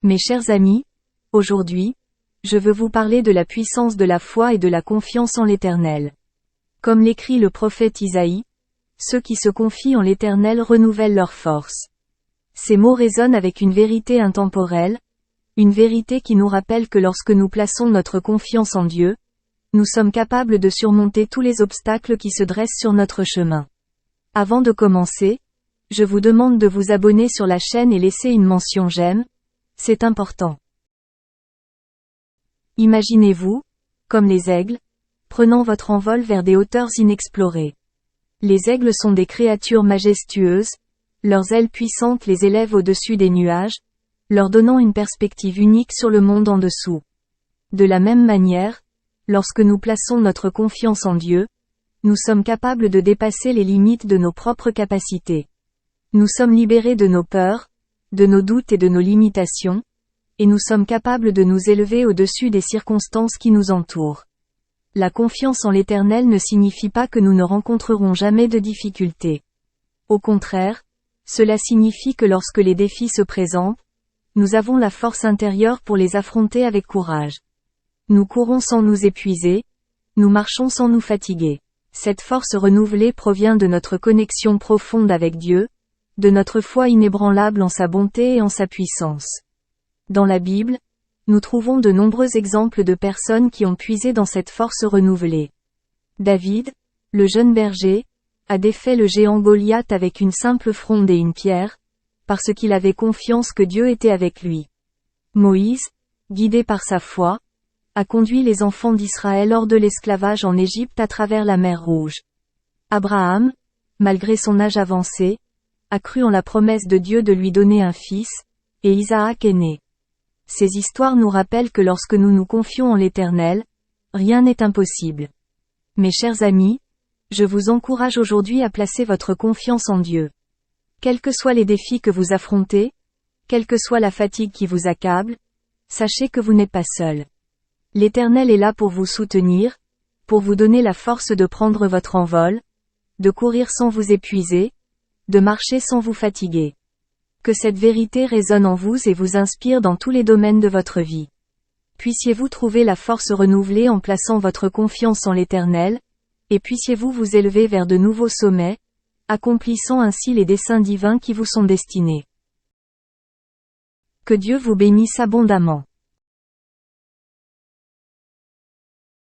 Mes chers amis, aujourd'hui, je veux vous parler de la puissance de la foi et de la confiance en l'Éternel. Comme l'écrit le prophète Isaïe, ceux qui se confient en l'Éternel renouvellent leur force. Ces mots résonnent avec une vérité intemporelle, une vérité qui nous rappelle que lorsque nous plaçons notre confiance en Dieu, nous sommes capables de surmonter tous les obstacles qui se dressent sur notre chemin. Avant de commencer, je vous demande de vous abonner sur la chaîne et laisser une mention j'aime, c'est important. Imaginez-vous, comme les aigles, prenant votre envol vers des hauteurs inexplorées. Les aigles sont des créatures majestueuses, leurs ailes puissantes les élèvent au-dessus des nuages, leur donnant une perspective unique sur le monde en dessous. De la même manière, lorsque nous plaçons notre confiance en Dieu, nous sommes capables de dépasser les limites de nos propres capacités. Nous sommes libérés de nos peurs, de nos doutes et de nos limitations, et nous sommes capables de nous élever au-dessus des circonstances qui nous entourent. La confiance en l'Éternel ne signifie pas que nous ne rencontrerons jamais de difficultés. Au contraire, cela signifie que lorsque les défis se présentent, nous avons la force intérieure pour les affronter avec courage. Nous courons sans nous épuiser, nous marchons sans nous fatiguer. Cette force renouvelée provient de notre connexion profonde avec Dieu, de notre foi inébranlable en sa bonté et en sa puissance. Dans la Bible, nous trouvons de nombreux exemples de personnes qui ont puisé dans cette force renouvelée. David, le jeune berger, a défait le géant Goliath avec une simple fronde et une pierre, parce qu'il avait confiance que Dieu était avec lui. Moïse, guidé par sa foi, a conduit les enfants d'Israël hors de l'esclavage en Égypte à travers la mer Rouge. Abraham, malgré son âge avancé, a cru en la promesse de Dieu de lui donner un fils, et Isaac est né. Ces histoires nous rappellent que lorsque nous nous confions en l'Éternel, rien n'est impossible. Mes chers amis, je vous encourage aujourd'hui à placer votre confiance en Dieu. Quels que soient les défis que vous affrontez, quelle que soit la fatigue qui vous accable, sachez que vous n'êtes pas seul. L'Éternel est là pour vous soutenir, pour vous donner la force de prendre votre envol, de courir sans vous épuiser, de marcher sans vous fatiguer. Que cette vérité résonne en vous et vous inspire dans tous les domaines de votre vie. Puissiez-vous trouver la force renouvelée en plaçant votre confiance en l'Éternel, et puissiez-vous vous élever vers de nouveaux sommets, accomplissant ainsi les desseins divins qui vous sont destinés. Que Dieu vous bénisse abondamment.